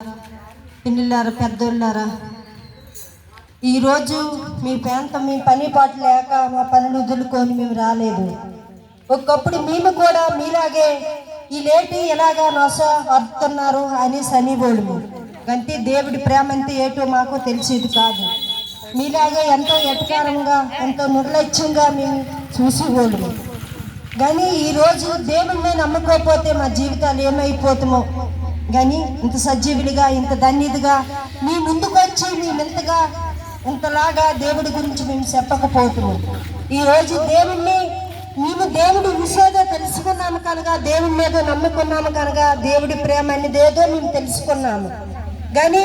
పిల్లలారా, పెద్దోళ్ళారా, ఈరోజు మీ పని పాటు లేక మా పనులు వదులుకొని మేము రాలేదు. ఒకప్పుడు మేము కూడా మీలాగే ఈ లేటి ఎలాగా నొస అర్థున్నారు అని సనిబోళ్ళు. అంటే దేవుడి ప్రేమ అంతే ఏటో మాకు తెలిసేది కాదు. మీలాగే ఎంతో ఎటకారంగా ఎంతో నిర్లక్ష్యంగా మేము చూసేవాళ్ళము. కానీ ఈరోజు దేవుడిని నమ్మకపోతే మా జీవితాలు ఏమైపోతామో కానీ ఇంత సజీవులుగా ఇంత ధన్యతగా మీ ముందుకు వచ్చి మేమెంతగా ఇంతలాగా దేవుడి గురించి మేము చెప్పకపోతున్నాం. ఈరోజు మేము దేవుడి విషయంలో తెలుసుకున్నాము కనుక, దేవుడి మీద నమ్ముకున్నాము కనుక దేవుడి ప్రేమ అనేదేదో మేము తెలుసుకున్నాము. కానీ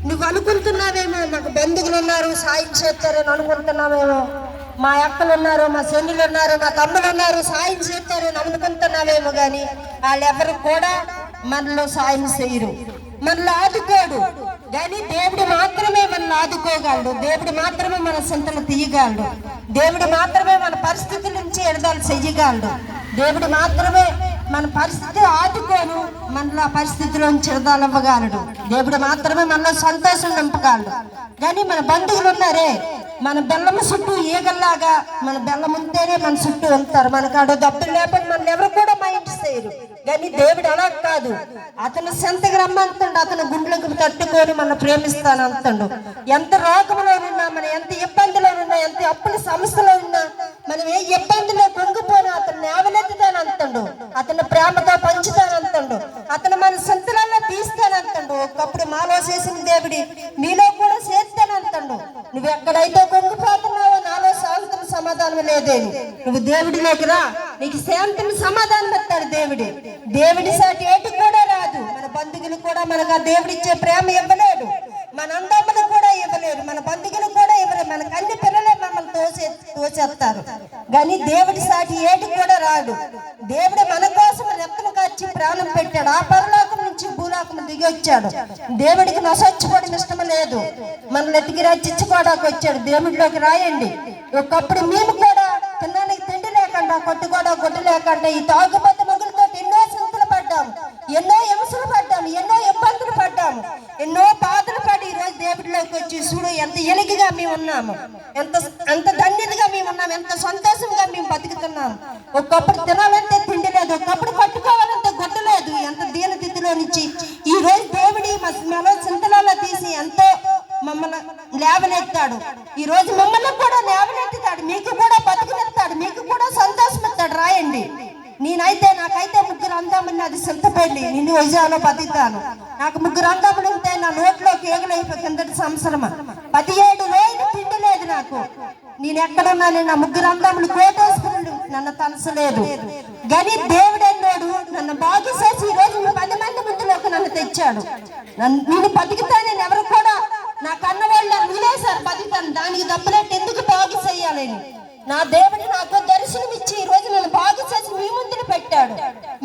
నువ్వు అనుకుంటున్నావేమో మాకు బంధువులు ఉన్నారు సాయం చేస్తారని అనుకుంటున్నావేమో, మా అక్కలు ఉన్నారు, మా చెల్లెలు ఉన్నారు, మా తమ్ముడు ఉన్నారు సాయం చేస్తారని అనుకుంటున్నావేమో. కానీ వాళ్ళెవరు కూడా మనలో సాయం చేయరు, మనలో ఆదుకోడు. కానీ దేవుడు మాత్రమే మనల్ని ఆదుకోగలడు, దేవుడు మాత్రమే మన చింతలు తీయగలడు, దేవుడు మాత్రమే మన పరిస్థితుల నుంచి ఎడదాలు చెయ్యగలడు, దేవుడు మాత్రమే మన పరిస్థితి ఆదుకోను మనలో ఆ పరిస్థితిలోంచి ఎడదాలు ఇవ్వగలడు, దేవుడు మాత్రమే మనలో సంతోషం నింపగలడు. కానీ మన బంధువులు ఉన్నారే, మన బెల్లం చుట్టూ ఈగల్లాగా మన బెల్లం ఉంటేనే మన చుట్టూ ఉంటారు, మనకు ఆడ డబ్బులు లేకపోతే మన ఎవరు కూడా మైండ్ చేయరు. కానీ దేవుడు అలా కాదు, అతను సెంతకి రమ్మంటాడు, అతను గుండెలకు తట్టుకొని మనం ప్రేమిస్తాను అంటాడు. ఎంత రోగంలో ఉన్నా, మనం ఎంత ఇబ్బందిలో ఉన్నా, ఎంత అప్పుల సమస్యలో ఉన్నా, మనం ఏ ఇబ్బందిలో పొంగిపోయినా అతను నేవనెత్తుతాను అంటాడు, అతను ప్రేమతో పంచుతాను అంటాడు, అతను మన సొంతలలో తీస్తాను అంటాడు. ఒకప్పుడు మాలో చేసిన దేవుడి మీలో కూడా చేస్తాను అంటాడు. నువ్వు ఎక్కడైతే పొంగిపోతున్నావో నాలో శాంతం సమాధానం లేదేని, నువ్వు దేవుడిలోకి రా, నీకు శాంతం సమాధానం ఇస్తాడు దేవుడి. దేవుడి సాటి ఏటి కూడా రాదు. మన బంధువులు కూడా మనకు ఆ దేవుడిచ్చే ప్రేమ ఇవ్వలేడు, మన అందమ్మలు కూడా ఇవ్వలేడు, మన బంధువులు కూడా ఇవ్వలేడు, మనకు అన్ని పిల్లలే మమ్మల్ని తోచేస్తారు. కానీ దేవుడి సాటి ఏటి కూడా రాడు. దేవుడు మన కోసం రెక్కలు కాచి ప్రాణం పెట్టాడు, ఆ పరలోకం నుంచి భూలోకం దిగి వచ్చాడు. దేవుడికి నొసొచ్చుకోవడం ఇష్టం లేదు, మనల్ని ఎత్తికి రచించుకోవడానికి వచ్చాడు. దేవుడిలోకి రాయండి. ఒకప్పుడు మేము కూడా తినడానికి తిండి లేకుండా, కొట్టుకోవడం గుడ్డు లేకుండా, ఈ తాగుబోతు మొగులతో ఎన్నో చింతలు పడ్డాము, ఎన్నో హింసలు పడ్డాము, ఎన్నో ఇబ్బందులు పడ్డాము, ఎన్నో బాధలు పడి ఈరోజు దేవుడిలోకి వచ్చి చూడు ఎంత ఎలిగిగా మేము ఉన్నాము, ఎంత ధన్యతగా మేము ఉన్నాము, ఎంత సంతోషంగా మేము బతుకుతున్నాము. ఒకప్పుడు తినాలంటే తిండి లేదు, ఒకప్పుడు పట్టుకోవాలంటే గుడ్డ లేదు. ఎంత దీనతిథిలో నుంచి ఈ రోజు దేవుడి మనలో చింతలలో తీసి ఎంతో మమ్మల్ని లేవనెత్తాడు. ఈ రోజు మమ్మల్ని కూడా లేవనెత్తుతాడు, మీకు కూడా బతుకునెత్తాడు, మీకు కూడా సంతోషం ఇస్తాడు. రాయండి. నాకైతే ముగ్గురు అందములు, అది సొంత పెళ్లి, నిన్ను విజయాలో బతుకుతాను. నాకు ముగ్గురు అందములు ఉంటే నా నోట్లోకి ఏగలైపోయి కిందటి సంవత్సరం 17 రోజులు తిండి లేదు నాకు. నేను ఎక్కడున్నా నా ముగ్గురు అందములు కోటేసుకున్నాడు, నన్ను తలసలేదు. కానీ దేవుడు అన్నాడు నన్ను బాగు చేసి ఈ రోజు 10 మంది ముందులోకి నన్ను తెచ్చాడు. నేను బతుకుతానని ఎవరు కూడా నా కన్న వాళ్ళు వదిలేశారు, బతుకుతాను. దానికి దెబ్బలెట్టి ఎందుకు బాగు చేయాలని నా దేవుడు నాకు దర్శనం ఇచ్చి ఈ రోజు నన్ను బాగు చేసి మీ ముందుకు పెట్టాడు.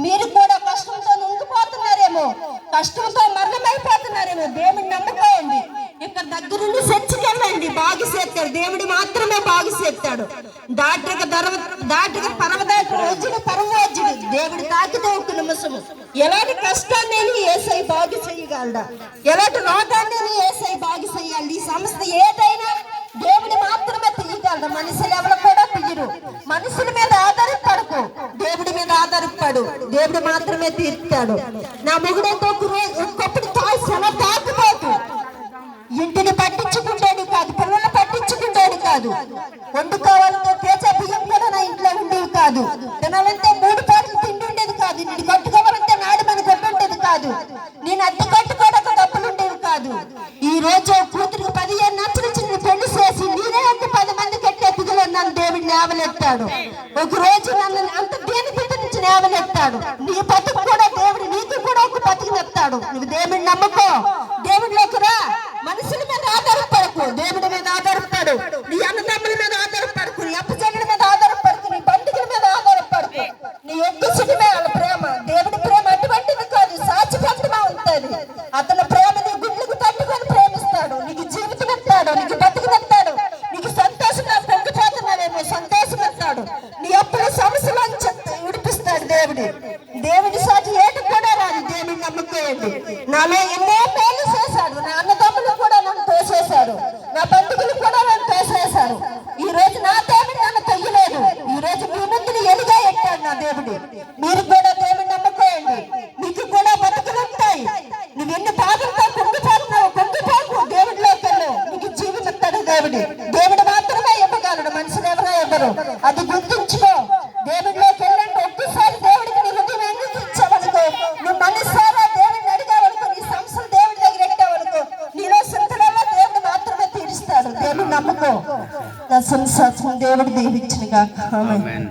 మీరు కూడా కష్టంతో ఉండిపోతున్నారేమో, కష్టంతో మరణమైపోతున్నారేమో, దేవుడిని నమ్ముకోండి. ఇక్కడ దగ్గరుండి చర్చికెళ్ళండి, బాగు చేస్తాడు. దేవుడు మాత్రమే బాగు చేస్తాడు. దాటక పరవదాటి రోజులు పరమోజ్యుడు. దేవుడు తాకితే ఒక నిమిషము ఎలాంటి కష్టాన్ని ఏసై బాగు చేయగలడా, ఎలాంటి రోగాన్ని ఏసై బాగు చేయాలి. ఈ సంస్థ ఏదైనా దేవుడి మాత్రమే తీయగలడు, మనుషులు ఎవరు కూడా తీయరు. మనుషుల మీద ఆధారపడకు, దేవుడి మీద ఆధారపడు, దేవుడు మాత్రమే తీర్తాడు. నా మొగుడైతే ఒక్కొక్కటి తాకిపోతు ఇంటిని పట్టించుకుంటాడు కాదు, పిల్లలు పట్టించుకుంటాడు కాదు, వండుకోవాలంటే పేచే బియ్యం కూడా నా ఇంట్లో ఉండేవి కాదు, తినాలంటే 3 పూటలు తిండి ఉండేది కాదు, నేను కట్టుకోవాలంటే నాడు మన గొడ్డు ఉండేది కాదు, నేను అద్దె కట్టుకోవడానికి డబ్బులు ఉండేవి కాదు. ఈ రోజు కూతురికి 15 నచ్చలు చిన్న పెళ్లి చేసి నేనే అంటే 10 మంది కట్టే పిల్లలు నన్ను దేవుడు లేవనెత్తాడు. ఒక రోజు నన్ను అంత దేని పిల్ల నుంచి లేవనెత్తాడు. నీ బతుకు కూడా దేవుడు నీకు కూడా ఒక బతుకునెత్తాడు. నువ్వు దేవుడిని నమ్ముకో, దేవుడిలోకి రా. మనుషుల మీద ఆధారపడకు, దేవుడి మీద ఆధారపడు. నీ అన్నదమ్ముల మీద ఆధారపడకు, నీ అప్పచెల్లెల మీద ఆధారపడకు, నీ బంధువుల మీద ఆధారపడకు. నీ ఎగ్గుసుడిమే వాళ్ళ ప్రేమ. దేవుడి ప్రేమ అటువంటిది కాదు, సాక్షిపత్రమా ఉంటుంది. అతని ప్రేమ నీ గుండెలకు తట్టుకొని ప్రేమిస్తాడు, నీకు జీవితం ఇస్తాడు, నీకు బతుకునిస్తాడు, నీకు సంతోషంగా పొంగిపోతున్నావేమో సంతోషం ఇస్తాడు, నీ అప్పుల సమస్యలు విడిపిస్తాడు దేవుడి. దేవుడి సాటి ఏటి కూడా రాదు. దేవుడిని నమ్ముకోండి. నాలో ఎన్నో నా దేవుడు. మీరు కూడా దేవుడిని నమ్ముకోండి, మీకు కూడా బతుకులు ఉంటాయి. నువ్వు ఎన్ని బాధలతో కుంగిపోకు, దేవుడిలోకి వెళ్ళు, నీకు జీవితం ఇస్తాడు దేవుడు. దేవుడు మాత్రమే ఇవ్వగలడు, మనుషులు ఎవరో ఇవ్వరు. అది గుర్తుంచుకో. దేవుడిలోకి వెళ్ళండి. ఒక్కసారి దేవుడికి నీ హృదయం అంగీకరించావనుకో, నువ్వు మనసారా దేవుడిని అడిగావనుకో, నీ సమస్యలు దేవుడి దగ్గర ఎట్టావనుకో, నీలో చింతలలో దేవుడు మాత్రమే తీరుస్తాడు. దేవుడు నమ్ముకో. నా సంసారం దేవుడు దీవించును గాక. ఆమేన్.